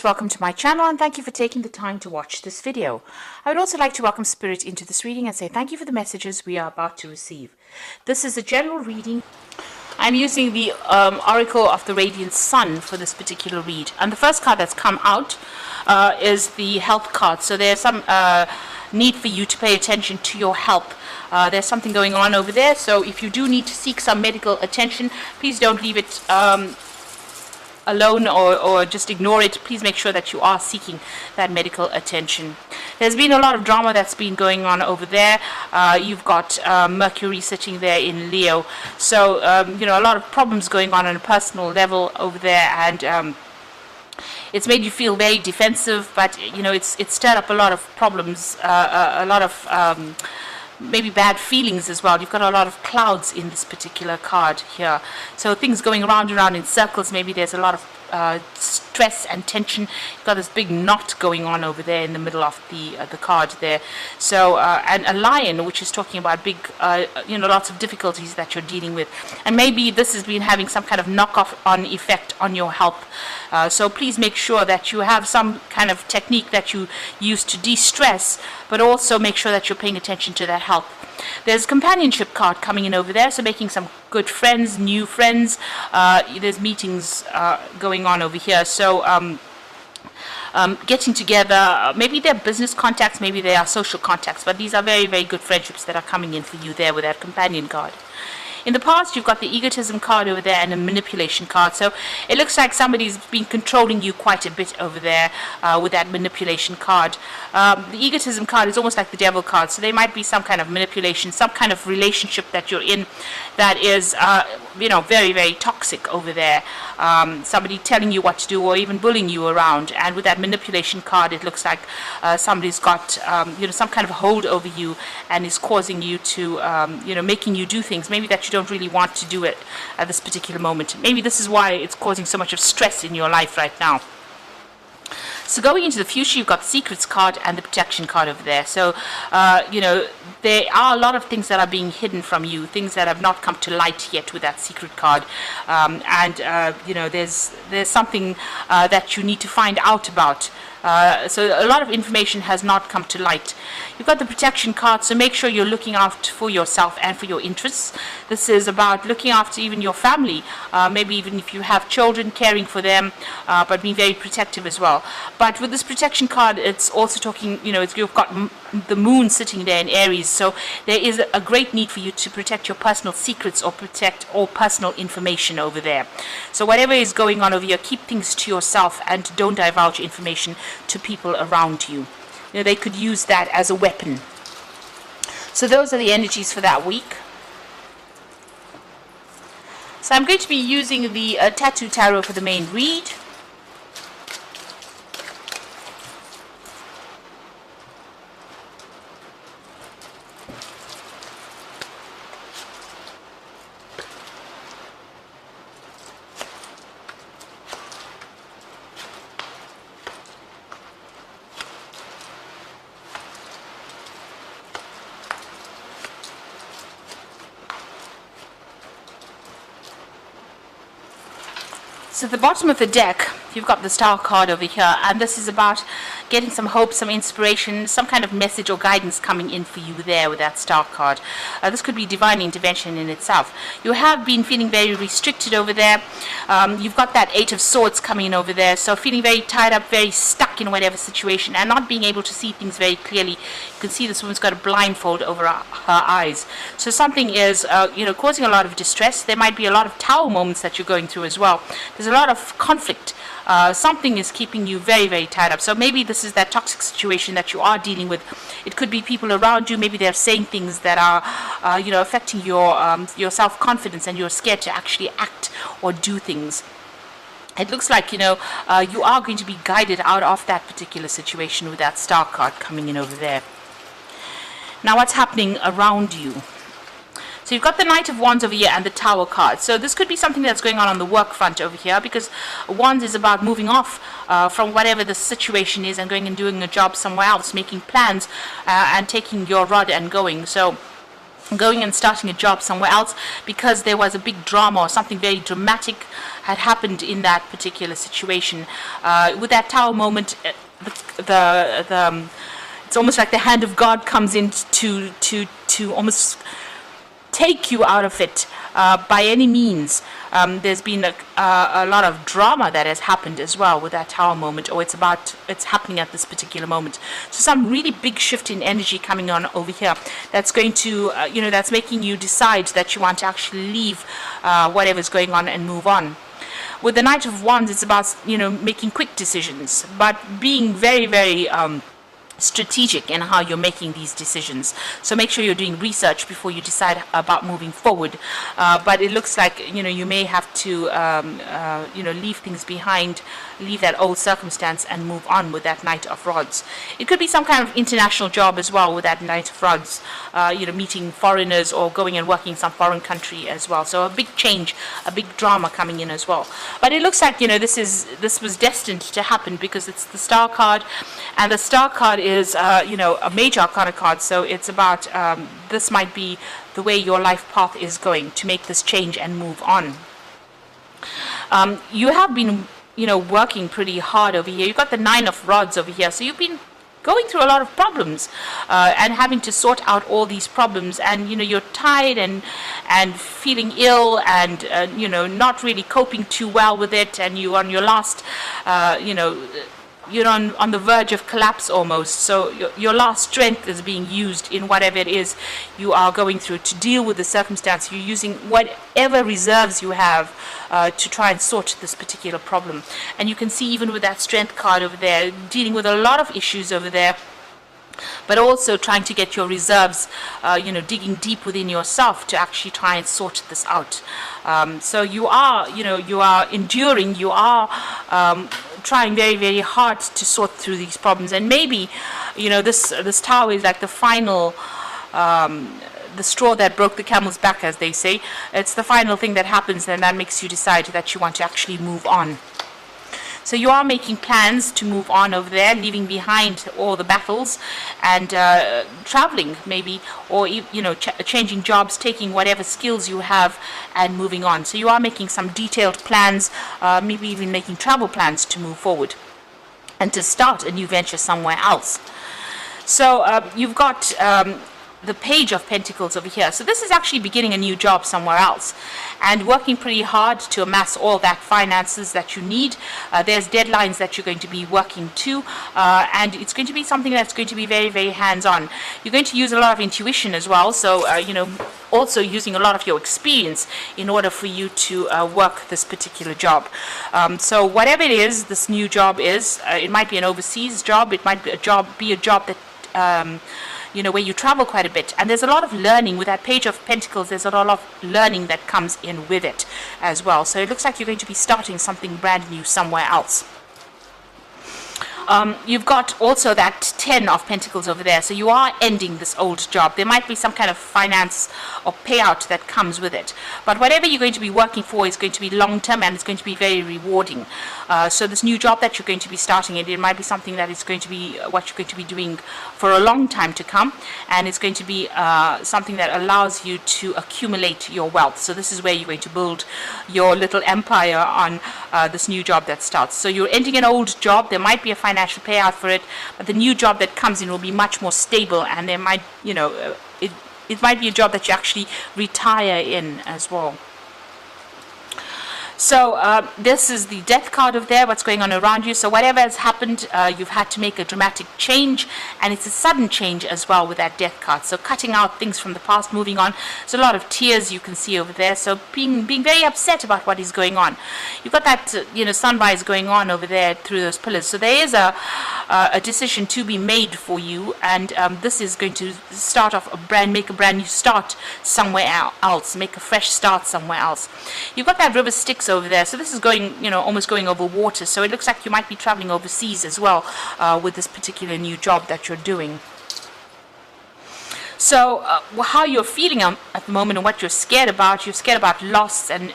Welcome to my channel and thank you for taking the time to watch this video. I would also like to welcome Spirit into this reading and say thank you for the messages we are about to receive. This is a general reading. I'm using the Oracle of the Radiant Sun for this particular read. And the first card that's come out is the health card. So there's some need for you to pay attention to your health. There's something going on over there. So if you do need to seek some medical attention, please don't leave it alone or just ignore it. Please make sure that you are seeking that medical attention. There's been a lot of drama that's been going on over there. You've got Mercury sitting there in Leo, so a lot of problems going on a personal level over there, and it's made you feel very defensive, but it's stirred up a lot of problems, a lot of maybe bad feelings as well. You've got a lot of clouds in this particular card here, so things going round and round in circles. Maybe there's a lot of stress and tension. You've got this big knot going on over there in the middle of the card there. So and a lion, which is talking about big lots of difficulties that you're dealing with, and maybe this has been having some kind of knock-off on effect on your health. So please make sure that you have some kind of technique that you use to de-stress, but also make sure that you're paying attention to that health. There's a companionship card coming in over there, so making some good friends, new friends. There's meetings going on over here, so getting together. Maybe they're business contacts, maybe they are social contacts, but these are very, very good friendships that are coming in for you there with that companion card. In the past, you've got the egotism card over there and a manipulation card. So it looks like somebody's been controlling you quite a bit over there with that manipulation card. The egotism card is almost like the devil card. So there might be some kind of manipulation, some kind of relationship that you're in that is, very, very toxic over there. Somebody telling you what to do or even bullying you around. And with that manipulation card, it looks like somebody's got, some kind of hold over you and is causing you to, making you do things maybe that you don't really want to do it at this particular moment. Maybe this is why it's causing so much of stress in your life right now. So going into the future, you've got the Secrets card and the Protection card over there. So, there are a lot of things that are being hidden from you, things that have not come to light yet with that Secret card. There's something that you need to find out about. So a lot of information has not come to light. You've got the Protection card, so make sure you're looking out for yourself and for your interests. This is about looking after even your family, maybe even if you have children, caring for them, but being very protective as well. But with this Protection card, it's also talking, you've got the moon sitting there in Aries, so there is a great need for you to protect your personal secrets or protect all personal information over there. So whatever is going on over here, keep things to yourself and don't divulge information to people around you. They could use that as a weapon. So those are the energies for that week. So I'm going to be using the Tattoo Tarot for the main read. So at the bottom of the deck, you've got the Star card over here, and this is about getting some hope, some inspiration, some kind of message or guidance coming in for you there with that Star card. This could be divine intervention in itself. You have been feeling very restricted over there. You've got that Eight of Swords coming in over there, so feeling very tied up, very stuck in whatever situation, and not being able to see things very clearly. You can see this woman's got a blindfold over her eyes. So something is, causing a lot of distress. There might be a lot of Tower moments that you're going through as well. There's a lot of conflict. Something is keeping you very, very tied up. So maybe this is that toxic situation that you are dealing with. It could be people around you. Maybe they're saying things that are, affecting your self-confidence, and you're scared to actually act or do things. It looks like, you are going to be guided out of that particular situation with that Star card coming in over there. Now, what's happening around you? So you've got the Knight of Wands over here and the Tower card. So this could be something that's going on the work front over here, because Wands is about moving off from whatever the situation is and going and doing a job somewhere else, making plans and taking your rod and going. So going and starting a job somewhere else because there was a big drama or something very dramatic had happened in that particular situation. With that Tower moment, it's almost like the hand of God comes in to almost take you out of it by any means. There's been a lot of drama that has happened as well with that Tower moment, or it's happening at this particular moment. So some really big shift in energy coming on over here that's going to that's making you decide that you want to actually leave whatever's going on and move on. With the Knight of Wands, it's about making quick decisions, but being very, very strategic in how you're making these decisions. So make sure you're doing research before you decide about moving forward. But it looks like you may have to leave things behind, leave that old circumstance and move on with that Knight of Rods. It could be some kind of international job as well with that Knight of Rods, meeting foreigners or going and working in some foreign country as well. So a big change, a big drama coming in as well. But it looks like this was destined to happen because it's the Star card, and the Star card is a major arcana card. So it's about this might be the way your life path is going to make this change and move on. You have been working pretty hard over here. You've got the Nine of Rods over here, so you've been going through a lot of problems and having to sort out all these problems, and you're tired and feeling ill and not really coping too well with it, and you're on your last you're on the verge of collapse almost. So your last strength is being used in whatever it is you are going through to deal with the circumstance. You're using whatever reserves you have to try and sort this particular problem. And you can see even with that strength card over there, dealing with a lot of issues over there, but also trying to get your reserves, digging deep within yourself to actually try and sort this out. So you are enduring, you are trying very, very hard to sort through these problems. And maybe, this Tower is like the final, the straw that broke the camel's back, as they say. It's the final thing that happens, and that makes you decide that you want to actually move on. So you are making plans to move on over there, leaving behind all the battles and traveling maybe, or changing jobs, taking whatever skills you have and moving on. So you are making some detailed plans, maybe even making travel plans to move forward and to start a new venture somewhere else. So you've got the Page of Pentacles over here. So this is actually beginning a new job somewhere else and working pretty hard to amass all that finances that you need. There's deadlines that you're going to be working to, and it's going to be something that's going to be very, very hands-on. You're going to use a lot of intuition as well, so also using a lot of your experience in order for you to work this particular job. So whatever it is this new job is, it might be an overseas job, it might be a job that where you travel quite a bit, and there's a lot of learning with that Page of Pentacles. There's a lot of learning that comes in with it as well. So it looks like you're going to be starting something brand new somewhere else. You've got also that 10 of Pentacles over there. So you are ending this old job. There might be some kind of finance or payout that comes with it. But whatever you're going to be working for is going to be long-term, and it's going to be very rewarding. So this new job that you're going to be starting, it might be something that is going to be what you're going to be doing for a long time to come. And it's going to be something that allows you to accumulate your wealth. So this is where you're going to build your little empire on this new job that starts. So you're ending an old job. There might be a financial payout for it, but the new job that comes in will be much more stable, and there might, it might be a job that you actually retire in as well. So this is the Death card over there, what's going on around you. So whatever has happened, you've had to make a dramatic change, and it's a sudden change as well with that Death card. So cutting out things from the past, moving on. There's a lot of tears you can see over there. So being very upset about what is going on. You've got that sunrise going on over there through those pillars. So there is a decision to be made for you, and this is going to start off make a brand new start somewhere else, make a fresh start somewhere else. You've got that River Styx over there, so this is going almost going over water, so it looks like you might be traveling overseas as well with this particular new job that you're doing. So how you're feeling at the moment and what you're scared about loss, and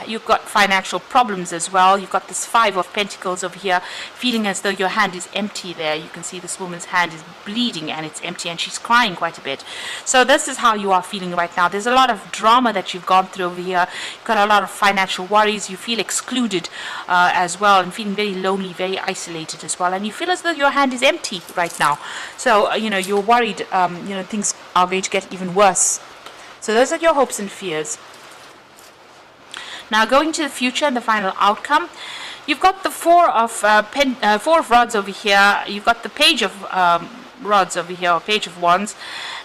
you've got financial problems as well. You've got this 5 of Pentacles over here, feeling as though your hand is empty there. You can see this woman's hand is bleeding and it's empty, and she's crying quite a bit. So this is how you are feeling right now. There's a lot of drama that you've gone through over here. You've got a lot of financial worries. You feel excluded as well, and feeling very lonely, very isolated as well. And you feel as though your hand is empty right now. So you're worried, things are going to get even worse. So those are your hopes and fears. Now going to the future and the final outcome, you've got the Four of Rods over here. You've got the Page of Rods over here, or Page of Wands,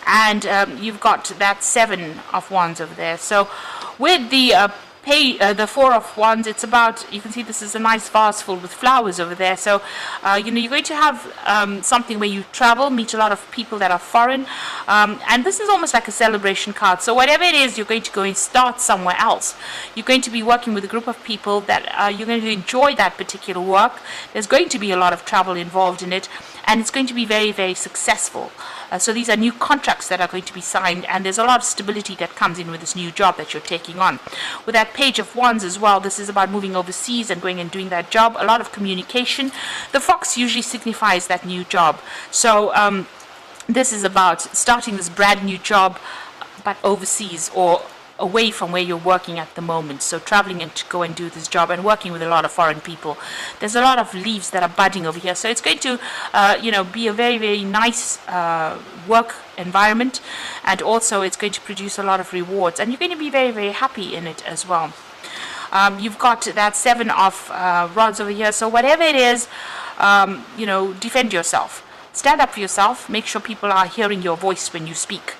and you've got that 7 of Wands over there. So with the Four of Wands, it's about, you can see this is a nice vase filled with flowers over there. So you're going to have something where you travel, meet a lot of people that are foreign, and this is almost like a celebration card. So whatever it is, you're going to go and start somewhere else. You're going to be working with a group of people that you're going to enjoy that particular work. There's going to be a lot of travel involved in it, and it's going to be very, very successful. So these are new contracts that are going to be signed, and there's a lot of stability that comes in with this new job that you're taking on. With that Page of Wands as well, this is about moving overseas and going and doing that job. A lot of communication. The fox usually signifies that new job. So this is about starting this brand new job, but overseas or away from where you're working at the moment. So traveling and to go and do this job and working with a lot of foreign people. There's a lot of leaves that are budding over here. So it's going to, be a very, very nice work environment, and also it's going to produce a lot of rewards, and you're going to be very, very happy in it as well. You've got that 7 of Rods over here. So whatever it is, defend yourself. Stand up for yourself. Make sure people are hearing your voice when you speak.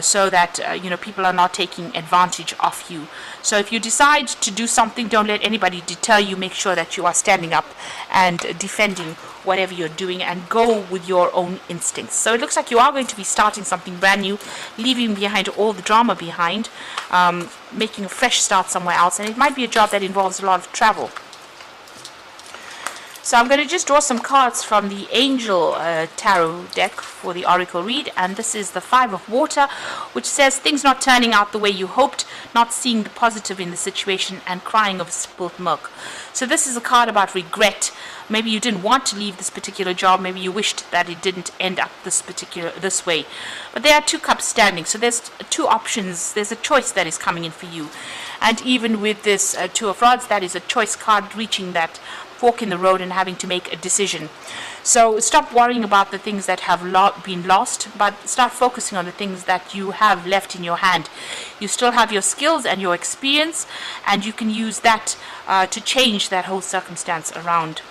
So that people are not taking advantage of you. So if you decide to do something, don't let anybody deter you. Make sure that you are standing up and defending whatever you're doing, and go with your own instincts. So it looks like you are going to be starting something brand new, leaving behind all the drama behind, making a fresh start somewhere else, and it might be a job that involves a lot of travel. So I'm going to just draw some cards from the Angel Tarot deck for the Oracle read, and this is the 5 of Water, which says things not turning out the way you hoped, not seeing the positive in the situation, and crying over spilt milk. So this is a card about regret. Maybe you didn't want to leave this particular job. Maybe you wished that it didn't end up this way. But there are 2 cups standing, so there's 2 options. There's a choice that is coming in for you, and even with this 2 of Rods, that is a choice card, reaching that fork in the road and having to make a decision. So stop worrying about the things that have been lost, but start focusing on the things that you have left in your hand. You still have your skills and your experience, and you can use that to change that whole circumstance around.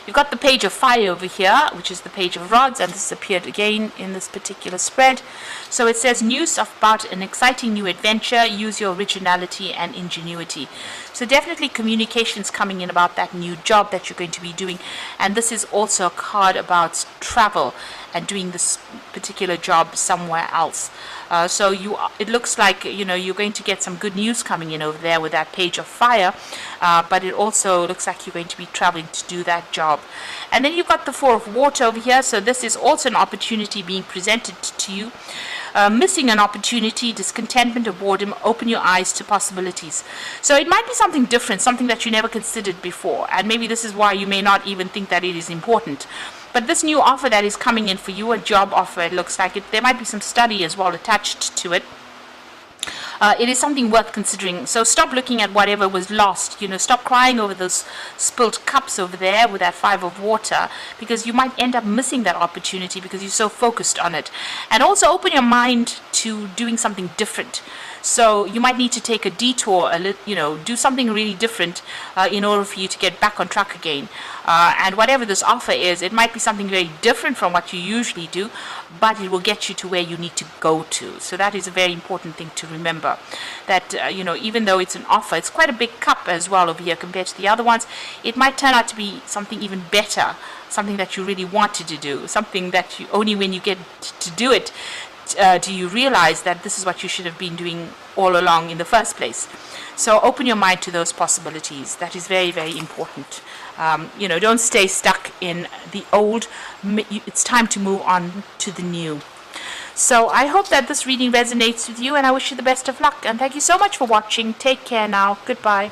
You've got the Page of Fire over here, which is the Page of Rods, and this appeared again in this particular spread. So it says news about an exciting new adventure. Use your originality and ingenuity. So definitely communications coming in about that new job that you're going to be doing. And this is also a card about travel and doing this particular job somewhere else. So it looks like you're going to get some good news coming in over there with that Page of Fire, but it also looks like you're going to be traveling to do that job. And then you've got the 4 of Water over here. So this is also an opportunity being presented to you. Missing an opportunity, discontentment or boredom, open your eyes to possibilities. So it might be something different, something that you never considered before, and maybe this is why you may not even think that it is important. But this new offer that is coming in for you, a job offer, it looks like there might be some study as well attached to it. It is something worth considering. So stop looking at whatever was lost. Stop crying over those spilt cups over there with that 5 of Water, because you might end up missing that opportunity because you're so focused on it. And also open your mind to doing something different. So you might need to take a detour, do something really different in order for you to get back on track again. And whatever this offer is, it might be something very different from what you usually do, but it will get you to where you need to go to. So that is a very important thing to remember, that even though it's an offer, it's quite a big cup as well over here compared to the other ones. It might turn out to be something even better, something that you really wanted to do, something that you only when you get to do it do you realize that this is what you should have been doing all along in the first place? So open your mind to those possibilities. That is very, very important. Don't stay stuck in the old. It's time to move on to the new. So I hope that this reading resonates with you, and I wish you the best of luck. And thank you so much for watching. Take care now. Goodbye.